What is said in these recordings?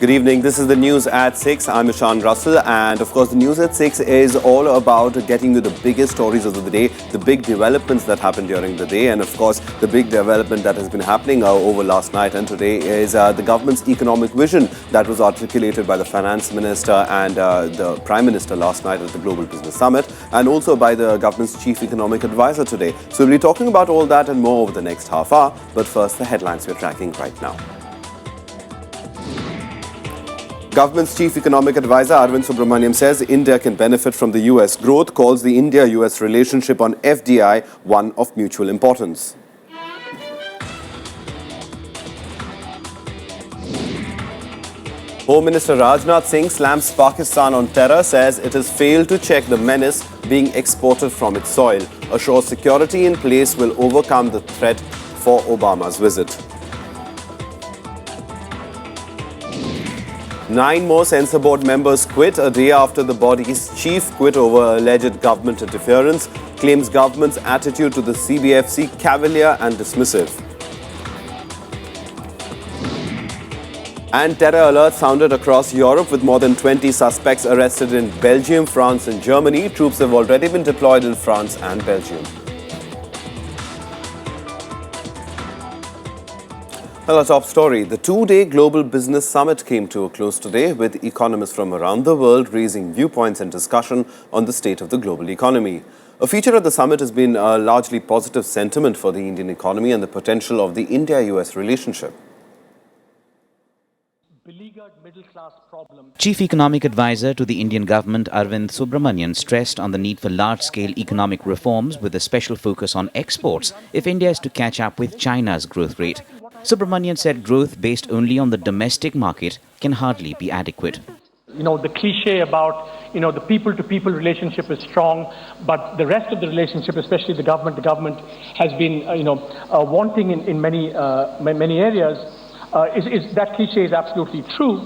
Good evening. This is the news at 6. I'm Ishan Russell, and of course the news at 6 is all about getting you the biggest stories of the day, the big developments that happened during the day, and of course the big development that has been happening over last night and today is the government's economic vision that was articulated by the Finance Minister and the Prime Minister last night at the Global Business Summit, and also by the government's Chief Economic Advisor today. So we'll be talking about all that and more over the next half hour, but first the headlines we're tracking right now. Government's Chief Economic Advisor Arvind Subramanian says India can benefit from the US growth, calls the India-US relationship on FDI one of mutual importance. Home Minister Rajnath Singh slams Pakistan on terror, says it has failed to check the menace being exported from its soil. Assures security in place will overcome the threat for Obama's visit. 9 more censor board members quit a day after the body's chief quit over alleged government interference, claims government's attitude to the CBFC cavalier and dismissive. And terror alerts sounded across Europe with more than 20 suspects arrested in Belgium, France and Germany. Troops have already been deployed in France and Belgium. Well, our top story. The 2-day Global Business Summit came to a close today with economists from around the world raising viewpoints and discussion on the state of the global economy. A feature of the summit has been a largely positive sentiment for the Indian economy and the potential of the India-US relationship. Chief Economic Advisor to the Indian government Arvind Subramanian stressed on the need for large-scale economic reforms with a special focus on exports if India is to catch up with China's growth rate. Subramanian said growth based only on the domestic market can hardly be adequate. The cliche about, the people-to-people relationship is strong, but the rest of the relationship, especially the government has been, wanting in many areas. That cliche is absolutely true.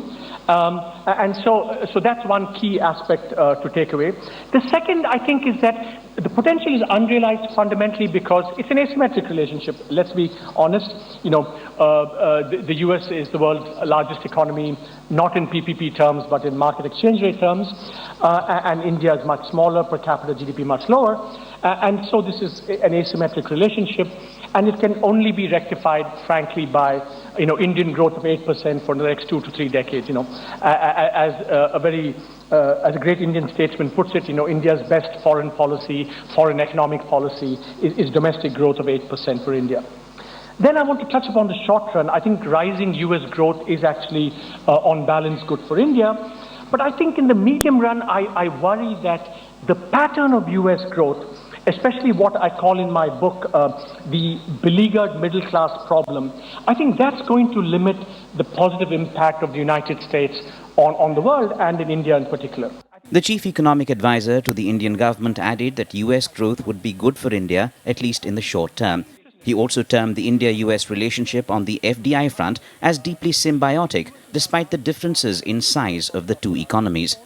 And so that's one key aspect to take away. The second, I think, is that the potential is unrealized fundamentally because it's an asymmetric relationship. Let's be honest. The US is the world's largest economy, not in PPP terms, but in market exchange rate terms. And India is much smaller, per capita GDP much lower. And so this is an asymmetric relationship. And it can only be rectified, frankly, by Indian growth of 8% for the next 2 to 3 decades. As a great Indian statesman puts it, India's best foreign policy, foreign economic policy is domestic growth of 8% for India. Then I want to touch upon the short run. I think rising US growth is actually, on balance, good for India. But I think in the medium run, I worry that the pattern of US growth, especially what I call in my book the beleaguered middle class problem, I think that's going to limit the positive impact of the United States on the world and in India in particular. The chief economic advisor to the Indian government added that US growth would be good for India, at least in the short term. He also termed the India-US relationship on the FDI front as deeply symbiotic, despite the differences in size of the two economies.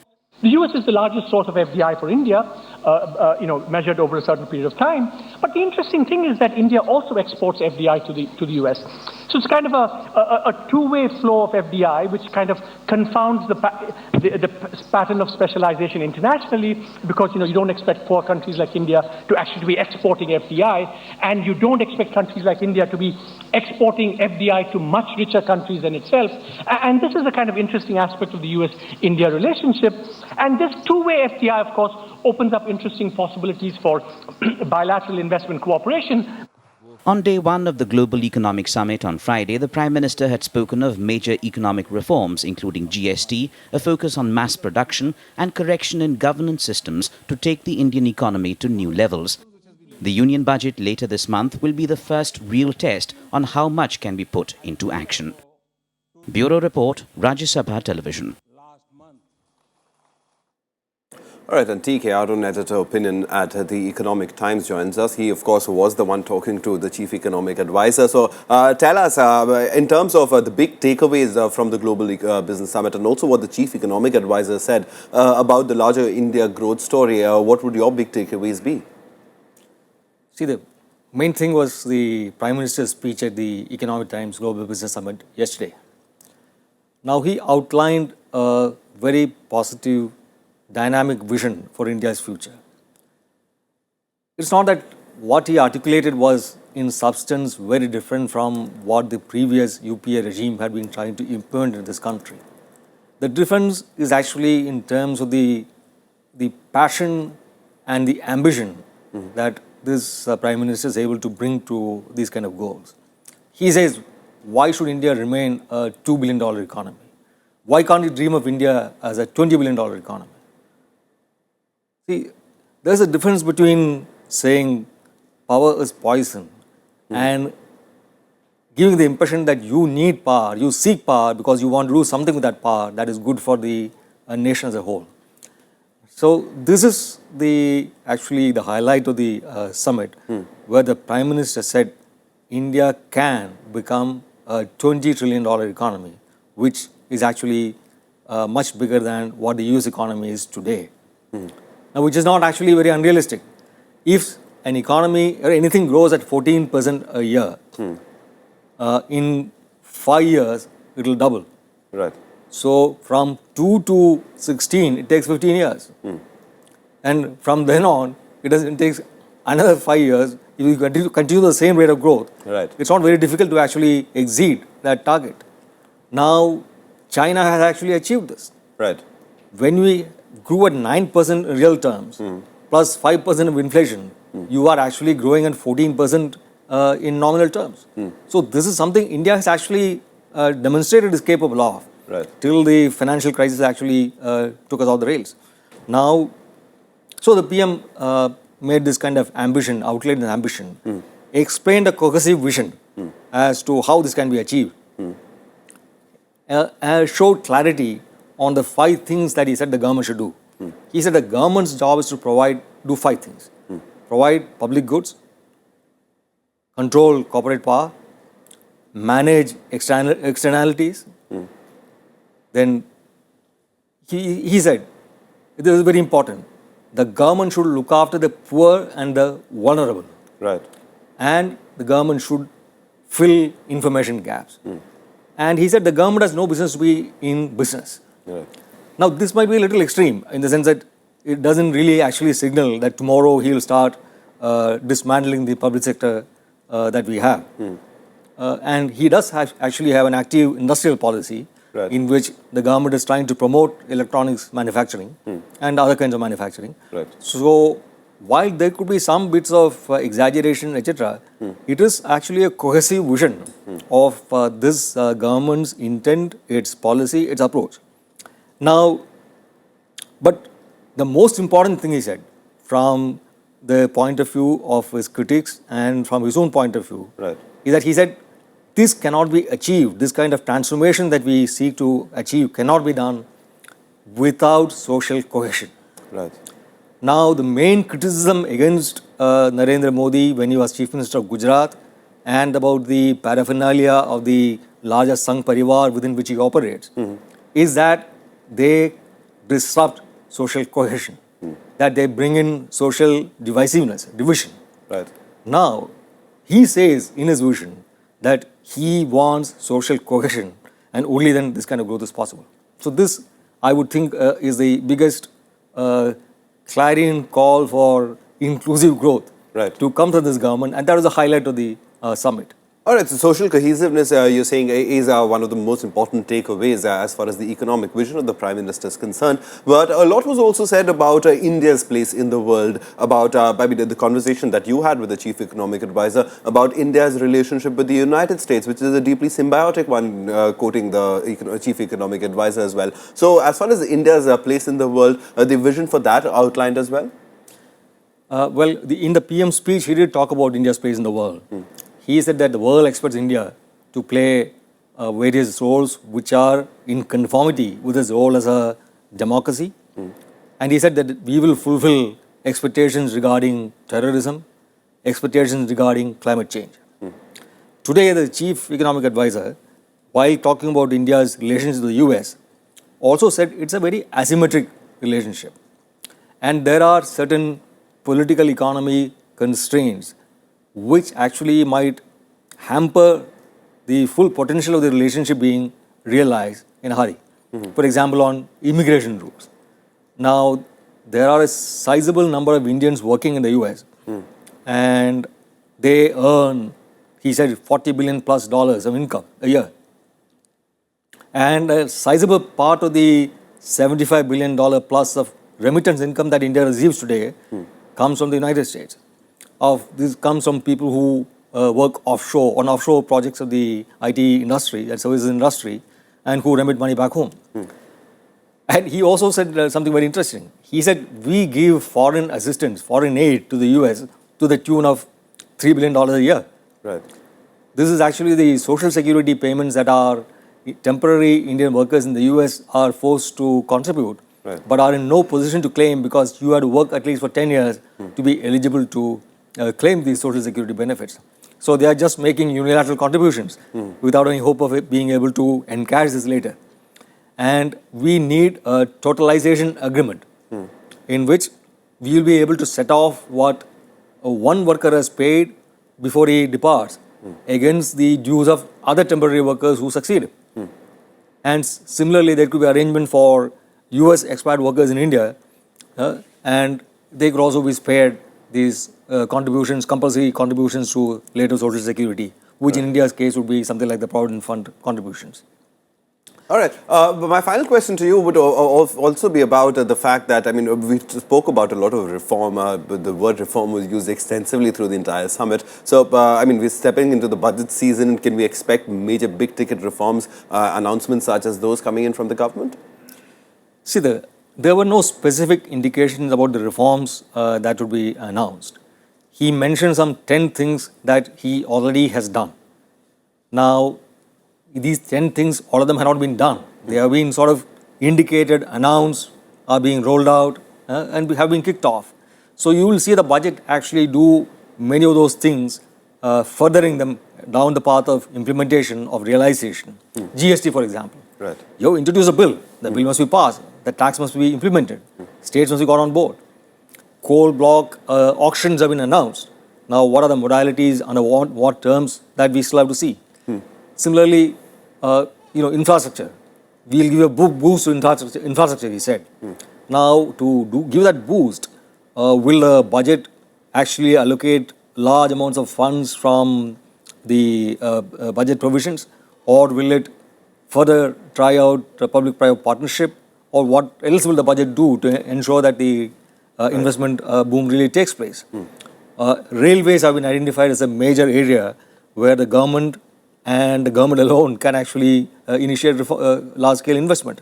The US is the largest source of FDI for India, measured over a certain period of time. But the interesting thing is that India also exports FDI to the US. So it's kind of a two-way flow of FDI, which kind of confounds the pattern of specialization internationally, because you don't expect poor countries like India to actually be exporting FDI, and you don't expect countries like India to be exporting FDI to much richer countries than itself. And this is a kind of interesting aspect of the US-India relationship. And this two-way FDI, of course, opens up interesting possibilities for bilateral investment cooperation. On day one of the Global Economic Summit on Friday, the Prime Minister had spoken of major economic reforms, including GST, a focus on mass production and correction in governance systems to take the Indian economy to new levels. The Union Budget later this month will be the first real test on how much can be put into action. Bureau Report, Rajya Sabha Television. All right, and TK Arun, editor opinion at the Economic Times, joins us. He, of course, was the one talking to the Chief Economic Advisor. So tell us, in terms of the big takeaways from the Global Business Summit and also what the Chief Economic Advisor said about the larger India growth story, what would your big takeaways be? See, the main thing was the Prime Minister's speech at the Economic Times Global Business Summit yesterday. Now he outlined a very positive, dynamic vision for India's future. It's not that what he articulated was in substance very different from what the previous UPA regime had been trying to implement in this country. The difference is actually in terms of the passion and the ambition that this Prime Minister is able to bring to these kind of goals. He says, why should India remain a $2 billion economy? Why can't we dream of India as a $20 billion economy? See, there's a difference between saying power is poison and giving the impression that you need power, you seek power because you want to do something with that power that is good for the nation as a whole. So this is actually the highlight of the summit, where the Prime Minister said India can become a $20 trillion economy, which is actually much bigger than what the US economy is today. Now, which is not actually very unrealistic. If an economy or anything grows at 14% a year, in 5 years, it will double. Right. So, from 2 to 16, it takes 15 years. And from then on, it takes another 5 years. If you continue the same rate of growth, right, it's not very difficult to actually exceed that target. Now, China has actually achieved this. Right. When we grew at 9% in real terms, plus 5% of inflation, you are actually growing at 14% in nominal terms. So this is something India has actually demonstrated is capable of. Right. Till the financial crisis actually took us off the rails. Now, so the PM made this kind of ambition, outlined an ambition, explained a cohesive vision as to how this can be achieved, showed clarity on the 5 things that he said the government should do. He said the government's job is to do 5 things. Provide public goods, control corporate power, manage externalities. Then he said, this is very important, the government should look after the poor and the vulnerable. Right. And the government should fill information gaps. And he said the government has no business to be in business. Right. Now, this might be a little extreme in the sense that it doesn't really actually signal that tomorrow he will start dismantling the public sector that we have. And he does actually have an active industrial policy, right, in which the government is trying to promote electronics manufacturing and other kinds of manufacturing. Right. So, while there could be some bits of exaggeration, etc., it is actually a cohesive vision of this government's intent, its policy, its approach. Now, but the most important thing he said, from the point of view of his critics and from his own point of view, right, is that he said this cannot be achieved, this kind of transformation that we seek to achieve cannot be done without social cohesion. Right. Now, the main criticism against Narendra Modi when he was Chief Minister of Gujarat and about the paraphernalia of the larger Sangh Parivar within which he operates is that they disrupt social cohesion, that they bring in social divisiveness, division. Right. Now, he says in his vision that he wants social cohesion and only then this kind of growth is possible. So this, I would think, is the biggest clarion call for inclusive growth, right, to come to this government, and that was the highlight of the summit. All right, so social cohesiveness, you're saying, is one of the most important takeaways as far as the economic vision of the Prime Minister is concerned. But a lot was also said about India's place in the world, about the conversation that you had with the Chief Economic Advisor about India's relationship with the United States, which is a deeply symbiotic one, quoting the Chief Economic Advisor as well. So as far as India's place in the world, the vision for that outlined as well? In the PM speech, he did talk about India's place in the world. He said that the world expects India to play various roles which are in conformity with its role as a democracy. And he said that we will fulfill expectations regarding terrorism, expectations regarding climate change. Today, the Chief Economic Advisor, while talking about India's relations with the US, also said it's a very asymmetric relationship. And there are certain political economy constraints which actually might hamper the full potential of the relationship being realize in a hurry. For example, on immigration rules. Now, there are a sizable number of Indians working in the US and they earn, he said, $40 billion plus of income a year. And a sizable part of the $75 billion plus of remittance income that India receives today comes from the United States. This comes from people who work offshore, on offshore projects of the IT industry, and services industry, and who remit money back home. And he also said something very interesting. He said, we give foreign assistance, foreign aid to the US to the tune of $3 billion a year. Right. This is actually the social security payments that our temporary Indian workers in the US are forced to contribute, but are in no position to claim because you had to work at least for 10 years to be eligible to claim these social security benefits. So they are just making unilateral contributions without any hope of it being able to encash this later. And we need a totalization agreement in which we will be able to set off what one worker has paid before he departs against the dues of other temporary workers who succeed. And similarly, there could be arrangement for US expat workers in India and they could also be spared these contributions, compulsory contributions to later social security, which in India's case would be something like the Provident Fund contributions. All right. But my final question to you would also be about the fact that, I mean, we spoke about a lot of reform. The word reform was used extensively through the entire summit. So, I mean, we're stepping into the budget season. Can we expect major big-ticket reforms, announcements such as those coming in from the government? See, there were no specific indications about the reforms that would be announced. He mentioned some 10 things that he already has done. Now, these 10 things, all of them have not been done. They have been sort of indicated, announced, are being rolled out and have been kicked off. So you will see the budget actually do many of those things, furthering them down the path of implementation, of realization. GST, for example. Right. You introduce a bill, the bill must be passed, the tax must be implemented, states must be got on board. Coal block auctions have been announced. Now, what are the modalities, under what terms, that we still have to see. Similarly, infrastructure. We'll give a boost to infrastructure, he said. Now, to give that boost, will the budget actually allocate large amounts of funds from the budget provisions, or will it further try out a public-private partnership, or what else will the budget do to ensure that the investment boom really takes place? Railways have been identified as a major area where the government and the government alone can actually initiate large-scale investment.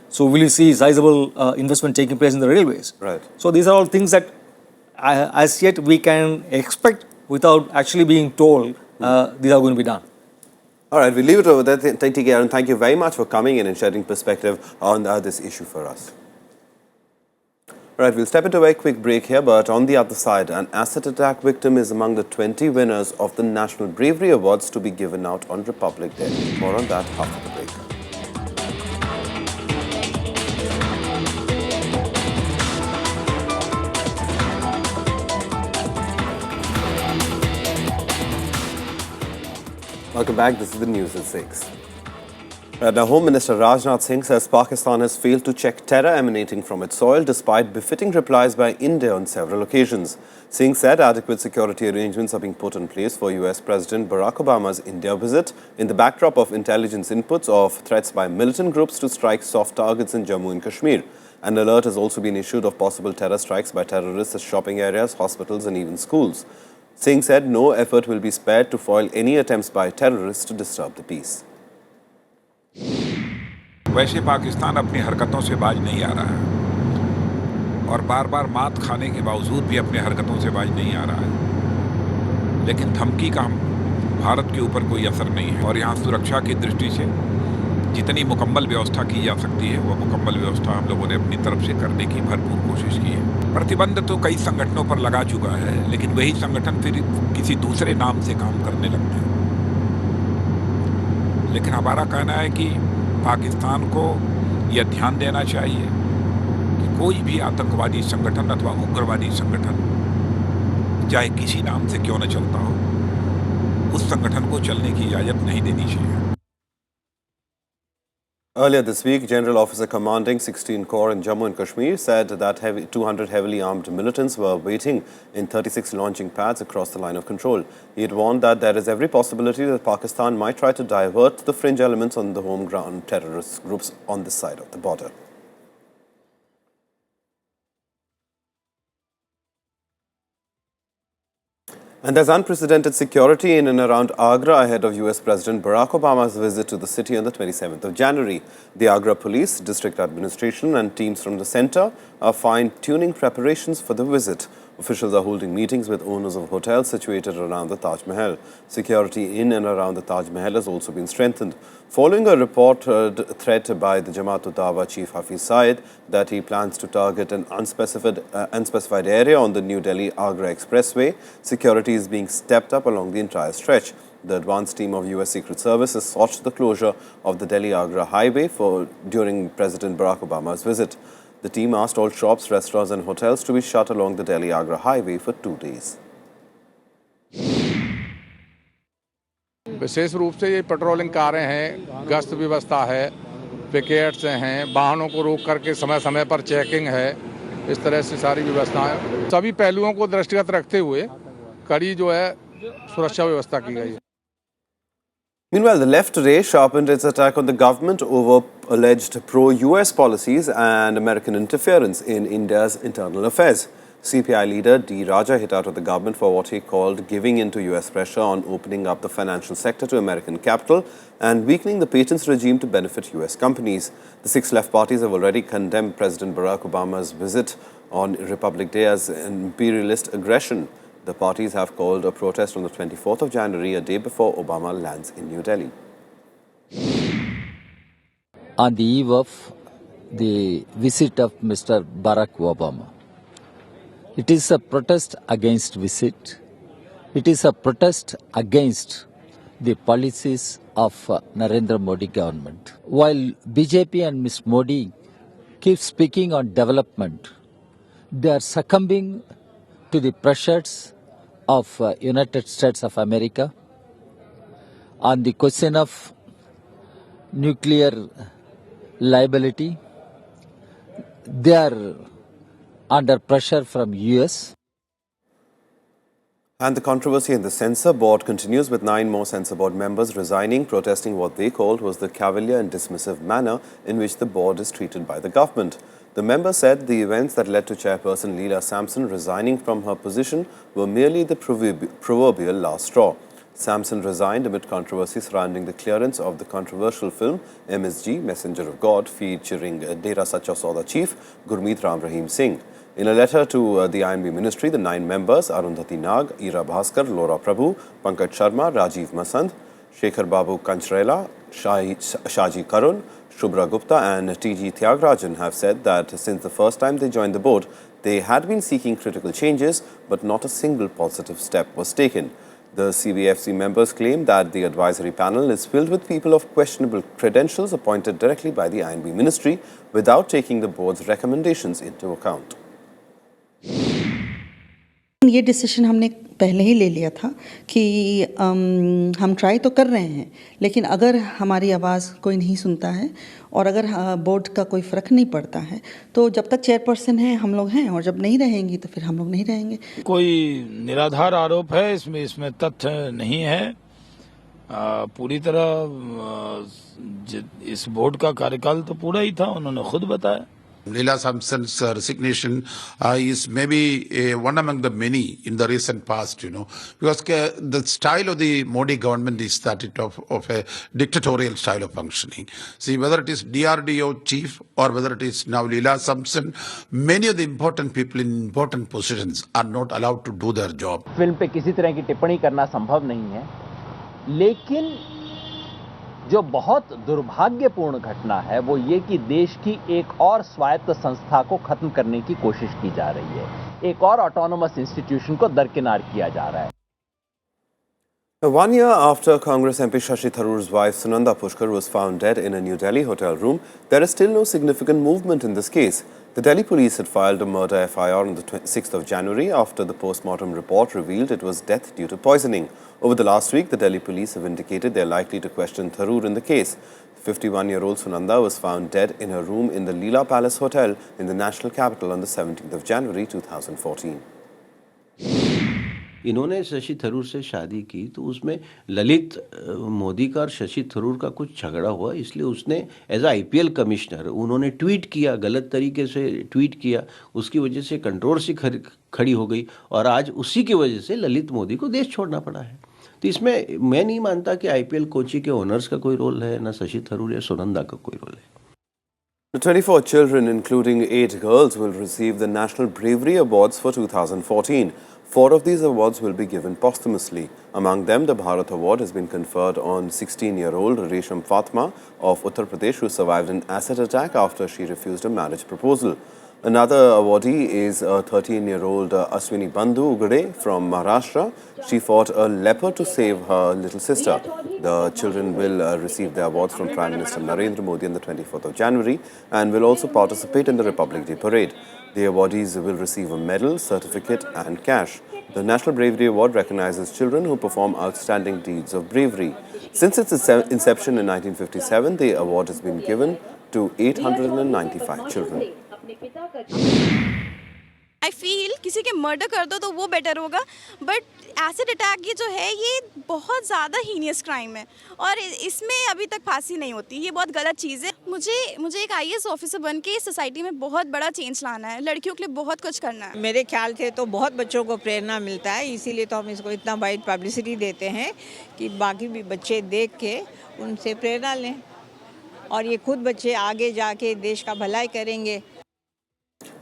So will you see sizable investment taking place in the railways? Right. So these are all things that as yet we can expect without actually being told these are going to be done. All right, we'll leave it over there. Take care, and thank you very much for coming in and sharing perspective on this issue for us. All right, we'll step into a very quick break here, but on the other side, an acid attack victim is among the 20 winners of the National Bravery Awards to be given out on Republic Day. More on that after the break. Welcome back. This is the news at 6. Now, Home Minister Rajnath Singh says Pakistan has failed to check terror emanating from its soil despite befitting replies by India on several occasions. Singh said adequate security arrangements are being put in place for US President Barack Obama's India visit in the backdrop of intelligence inputs of threats by militant groups to strike soft targets in Jammu and Kashmir. An alert has also been issued of possible terror strikes by terrorists at shopping areas, hospitals and even schools. Singh said no effort will be spared to foil any attempts by terrorists to disturb the peace. वैसे पाकिस्तान अपनी हरकतों से बाज नहीं आ रहा है और बार बार मात खाने के बावजूद भी अपनी हरकतों से बाज नहीं आ रहा है, लेकिन धमकी का भारत के ऊपर कोई असर नहीं है और यहाँ सुरक्षा की दृष्टि से जितनी मुकम्मल व्यवस्था की जा सकती है वो मुकम्मल व्यवस्था हम लोगों ने अपनी तरफ से करने की भरपूर कोशिश की है। प्रतिबंध तो कई संगठनों पर लगा चुका है, लेकिन वही संगठन फिर किसी दूसरे नाम से काम करने लगते हैं। लेकिन हमारा कहना है कि पाकिस्तान को यह ध्यान देना चाहिए कि कोई भी आतंकवादी संगठन अथवा उग्रवादी संगठन चाहे किसी नाम से क्यों न चलता हो, उस संगठन को चलने की इजाज़त नहीं देनी चाहिए। Earlier this week, General Officer commanding 16 Corps in Jammu and Kashmir said that 200 heavily armed militants were waiting in 36 launching pads across the line of control. He had warned that there is every possibility that Pakistan might try to divert the fringe elements on the home ground terrorist groups on this side of the border. And there's unprecedented security in and around Agra ahead of US President Barack Obama's visit to the city on the 27th of January. The Agra Police, District Administration and teams from the centre are fine-tuning preparations for the visit. Officials are holding meetings with owners of hotels situated around the Taj Mahal. Security in and around the Taj Mahal has also been strengthened. Following a reported threat by the Jamaat-ud-Dawa chief Hafiz Saeed that he plans to target an unspecified area on the New Delhi-Agra Expressway, security is being stepped up along the entire stretch. The advanced team of US Secret Service has sought the closure of the Delhi-Agra highway during President Barack Obama's visit. The team asked all shops, restaurants and hotels to be shut along the Delhi-Agra highway for 2 days. विशेष रूप से ये patrolling कारें हैं, गश्त व्यवस्था है, pickets हैं, वाहनों को रोक करके समय समय पर चेकिंग है, इस तरह से सारी व्यवस्थाएं, सभी पहलुओं को दृष्टिगत रखते हुए कड़ी जो है सुरक्षा व्यवस्था की गई है. Meanwhile, the left today sharpened its attack on the government over alleged pro-US policies and American interference in India's internal affairs. CPI leader D. Rajya hit out at the government for what he called giving in to US pressure on opening up the financial sector to American capital and weakening the patents regime to benefit US companies. The 6 left parties have already condemned President Barack Obama's visit on Republic Day as imperialist aggression. The parties have called a protest on the 24th of January, a day before Obama lands in New Delhi. On the eve of the visit of Mr. Barack Obama, it is a protest against visit. It is a protest against the policies of Narendra Modi government. While BJP and Ms. Modi keep speaking on development, they are succumbing to the pressures of United States of America on the question of nuclear liability. They are under pressure from US. And the controversy in the censor board continues with 9 more censor board members resigning, protesting what they called was the cavalier and dismissive manner in which the board is treated by the government. The members said the events that led to chairperson Leela Sampson resigning from her position were merely the proverbial last straw. Sampson resigned amid controversy surrounding the clearance of the controversial film MSG, Messenger of God, featuring Dera Sacha Sauda chief Gurmeet Ram Rahim Singh. In a letter to the INB ministry, the 9 members, Arundhati Nag, Ira Bhaskar, Laura Prabhu, Pankaj Sharma, Rajiv Masand, Shekhar Babu Kanchrela, Shaji Karun, Shubhra Gupta and TG Tyagarajan have said that since the first time they joined the board, they had been seeking critical changes, but not a single positive step was taken. The CBFC members claim that the advisory panel is filled with people of questionable credentials appointed directly by the INB ministry without taking the board's recommendations into account. ये decision हमने पहले ही ले लिया था कि हम try तो कर रहे हैं, लेकिन अगर हमारी आवाज़ कोई नहीं सुनता है और अगर बोर्ड का कोई फ़र्क नहीं पड़ता है तो जब तक चेयरपर्सन है हम लोग हैं और जब नहीं रहेंगी तो फिर हम लोग नहीं रहेंगे. कोई निराधार आरोप है, इसमें तथ्य नहीं है. पूरी तरह इस बोर्ड का कार्यकाल तो पूरा ही था, उन्होंने खुद बताया. Leela Sampson's resignation is maybe one among the many in the recent past, because the style of the Modi government is that of a dictatorial style of functioning. See, whether it is DRDO chief or whether it is now Leela Sampson, many of the important people in important positions are not allowed to do their job. Film पे किसी तरह की टिप्पणी करना संभव नहीं है, लेकिन जो बहुत दुर्भाग्यपूर्ण घटना है वो ये कि देश की एक और स्वायत्त संस्था को खत्म करने की कोशिश की जा रही है. एक और ऑटोनोमस इंस्टीट्यूशन को दरकिनार किया जा रहा है. 1 year after Congress MP Shashi Tharoor's wife Sunanda Pushkar was found dead in a New Delhi hotel room, there is still no significant movement in this case. The Delhi police had filed a murder FIR on the 6th of January after the post-mortem report revealed it was death due to poisoning. Over the last week, the Delhi police have indicated they are likely to question Tharoor in the case. 51-year-old Sunanda was found dead in her room in the Leela Palace Hotel in the national capital on the 17th of January 2014. इन्होंने शशि थरूर से शादी की तो उसमें ललित मोदी का और शशि थरूर का कुछ झगड़ा हुआ, इसलिए उसने एज आईपीएल कमिश्नर उन्होंने ट्वीट किया, गलत तरीके से ट्वीट किया, उसकी वजह से कंट्रोवर्सी खड़ी हो गई और आज उसी की वजह से ललित मोदी को देश छोड़ना पड़ा है। तो इसमें मैं नहीं मानता कि आईपीएल कोची के ओनर्स का कोई रोल है, ना शशि थरूर या सुनंदा का कोई रोल है। The 24 children, including 8 girls, will receive the National Bravery Awards for 2014. 4 of these awards will be given posthumously. Among them, the Bharat Award has been conferred on 16-year-old Resham Fatma of Uttar Pradesh, who survived an acid attack after she refused a marriage proposal. Another awardee is a 13-year-old Aswini Bandhu Ugade from Maharashtra. She fought a leopard to save her little sister. The children will receive their awards from Prime Minister Narendra Modi on the 24th of January and will also participate in the Republic Day Parade. The awardees will receive a medal, certificate and cash. The National Bravery Award recognizes children who perform outstanding deeds of bravery. Since its inception in 1957, the award has been given to 895 children. I feel किसी के murder कर दो तो वो better होगा, but acid attack ये जो है ये बहुत ज़्यादा हीनियस क्राइम है और इसमें अभी तक फांसी नहीं होती, ये बहुत गलत चीज़ है। मुझे एक आईएएस ऑफिसर बन के इस सोसाइटी में बहुत बड़ा चेंज लाना है, लड़कियों के लिए बहुत कुछ करना है। मेरे ख्याल से तो बहुत बच्चों को प्रेरणा मिलता है, इसीलिए तो हम इसको इतना वाइड पब्लिसिटी देते हैं कि बाकी भी बच्चे देख के उनसे प्रेरणा लें और ये खुद बच्चे आगे जाके देश का भलाई करेंगे।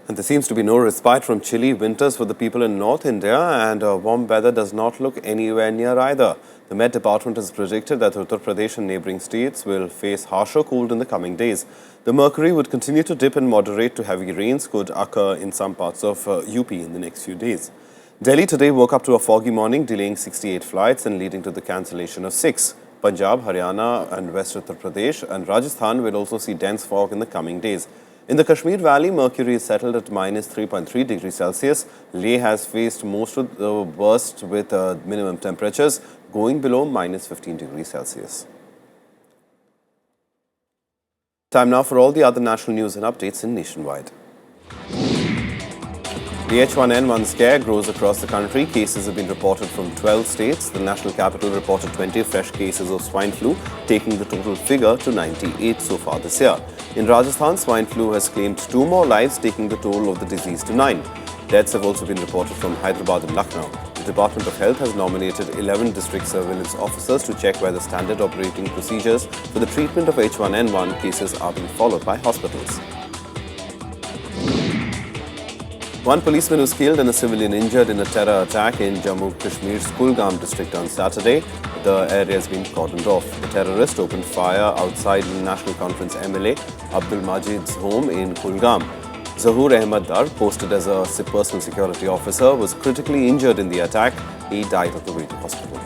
And there seems to be no respite from chilly winters for the people in North India, and warm weather does not look anywhere near either. The Met Department has predicted that Uttar Pradesh and neighbouring states will face harsher cold in the coming days. The mercury would continue to dip and moderate to heavy rains could occur in some parts of UP in the next few days. Delhi today woke up to a foggy morning, delaying 68 flights and leading to the cancellation of 6. Punjab, Haryana and West Uttar Pradesh and Rajasthan will also see dense fog in the coming days. In the Kashmir Valley, mercury is settled at minus 3.3 degrees Celsius. Leh has faced most of the worst with minimum temperatures going below minus 15 degrees Celsius. Time now for all the other national news and updates in Nationwide. The H1N1 scare grows across the country. Cases have been reported from 12 states. The national capital reported 20 fresh cases of swine flu, taking the total figure to 98 so far this year. In Rajasthan, swine flu has claimed 2 more lives, taking the total of the disease to 9. Deaths have also been reported from Hyderabad and Lucknow. The Department of Health has nominated 11 district surveillance officers to check whether standard operating procedures for the treatment of H1N1 cases are being followed by hospitals. One policeman was killed and a civilian injured in a terror attack in Jammu Kashmir's Kulgam district on Saturday. The area has been cordoned off. The terrorist opened fire outside the National Conference MLA Abdul Majid's home in Kulgam. Zahoor Ahmad Dar, posted as a personal security officer, was critically injured in the attack. He died on the way to hospital.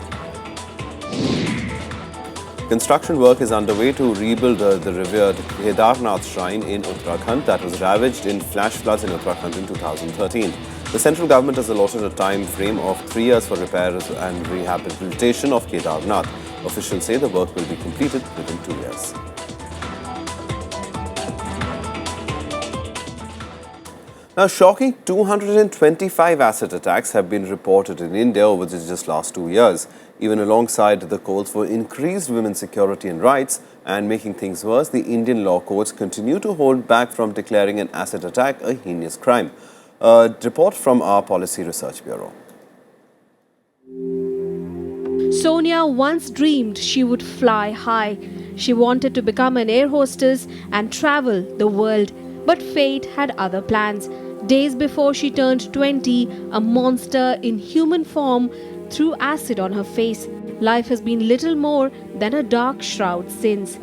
Construction work is underway to rebuild the revered Kedarnath shrine in Uttarakhand that was ravaged in flash floods in Uttarakhand in 2013. The central government has allotted a time frame of 3 years for repairs and rehabilitation of Kedarnath. Officials say the work will be completed within 2 years. Now, shocking 225 acid attacks have been reported in India over the just last 2 years. Even alongside the calls for increased women's security and rights and making things worse, the Indian law courts continue to hold back from declaring an acid attack a heinous crime. A report from our Policy Research Bureau. Sonia once dreamed she would fly high. She wanted to become an air hostess and travel the world. But fate had other plans. Days before she turned 20, a monster in human form threw acid on her face. Life has been little more than a dark shroud since.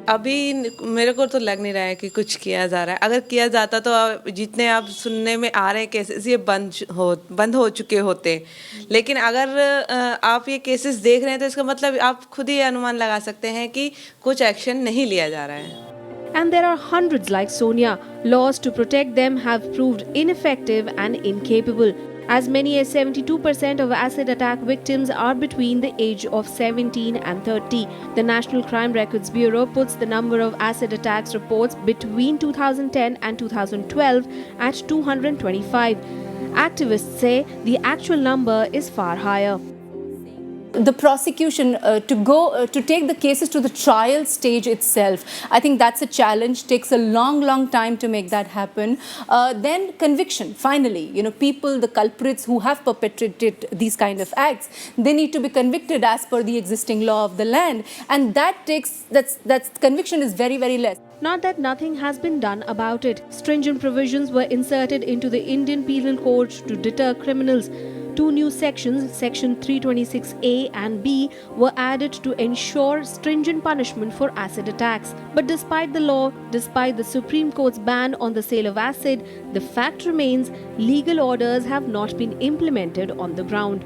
अभी मेरे को तो लग नहीं रहा है कि कुछ किया जा रहा है. अगर किया जाता तो जितने आप सुनने में आ रहे हैं केसेस ये बंद हो चुके होते. लेकिन अगर आप ये केसेस देख रहे हैं तो इसका मतलब आप खुद ही अनुमान लगा सकते हैं कि कुछ एक्शन नहीं लिया जा रहा है. And there are hundreds like Sonia. Laws to protect them have proved ineffective and incapable. As many as 72% of acid attack victims are between the age of 17 and 30. The National Crime Records Bureau puts the number of acid attacks reports between 2010 and 2012 at 225. Activists say the actual number is far higher. The prosecution to take the cases to the trial stage itself, I think that's a challenge. Takes a long time to make that happen. Then conviction, finally, people, the culprits who have perpetrated these kind of acts, they need to be convicted as per the existing law of the land, and that's conviction is very less. Not that nothing has been done about it. Stringent provisions were inserted into the Indian Penal Code to deter criminals. 2 new sections, Section 326A and B, were added to ensure stringent punishment for acid attacks. But despite the law, despite the Supreme Court's ban on the sale of acid, the fact remains legal orders have not been implemented on the ground.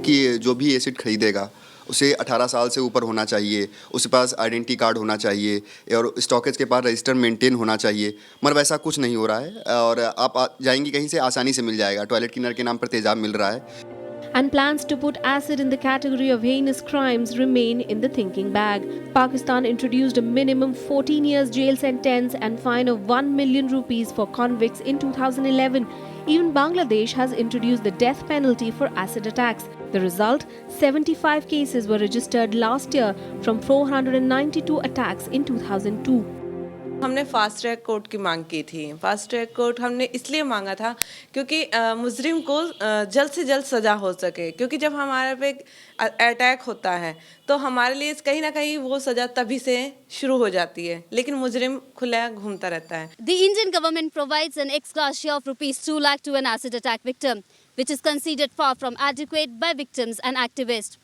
कि जो भी acid खरीदेगा उसे 18 साल से ऊपर होना चाहिए, उसके पास आइडेंटिटी कार्ड होना चाहिए और स्टॉकेज के पास रजिस्टर मेंटेन होना चाहिए, मगर वैसा कुछ नहीं हो रहा है और आप जाएंगी कहीं से आसानी से मिल जाएगा। टॉयलेट क्लीनर के नाम पर तेजाब मिल रहा है। And plans to put acid in the category of heinous crimes remain in the thinking bag. Pakistan introduced a minimum 14 years jail sentence and fine of 1 million rupees for convicts in 2011. Even Bangladesh has introduced the death penalty for acid attacks. The result, 75 cases were registered last year from 492 attacks in 2002. हमने fast track court की मांग की थी। Fast track court हमने इसलिए मांगा था क्योंकि मुजरिम को जल्द से जल्द सज़ा हो सके, क्योंकि जब हमारे पे अटैक होता है तो हमारे लिए कहीं ना कहीं वो सज़ा तभी से शुरू हो जाती है, लेकिन मुजरिम खुला घूमता रहता है। The Indian government provides an ex gratia of rupees 2 lakh to an acid attack victim, which is considered far from adequate by victims and activists.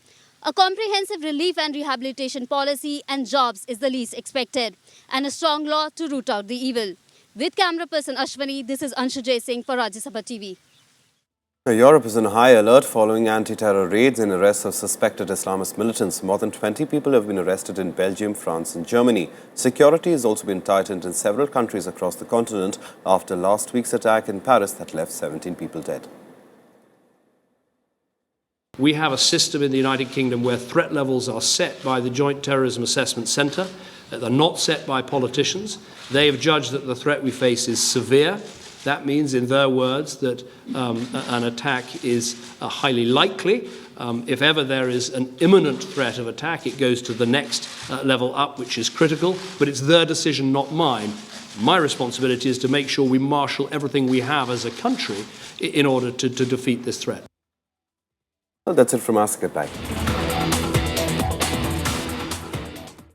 A comprehensive relief and rehabilitation policy and jobs is the least expected, and a strong law to root out the evil. With camera person Ashwani, this is Anshu Jai Singh for Rajya Sabha TV. Europe is on high alert following anti-terror raids and arrests of suspected Islamist militants. More than 20 people have been arrested in Belgium, France and Germany. Security has also been tightened in several countries across the continent after last week's attack in Paris that left 17 people dead. We have a system in the United Kingdom where threat levels are set by the Joint Terrorism Assessment Centre. They're not set by politicians. They have judged that the threat we face is severe. That means, in their words, that an attack is highly likely. If ever there is an imminent threat of attack, it goes to the next level up, which is critical. But it's their decision, not mine. My responsibility is to make sure we marshal everything we have as a country in order to defeat this threat. Well, that's it from us. Goodbye.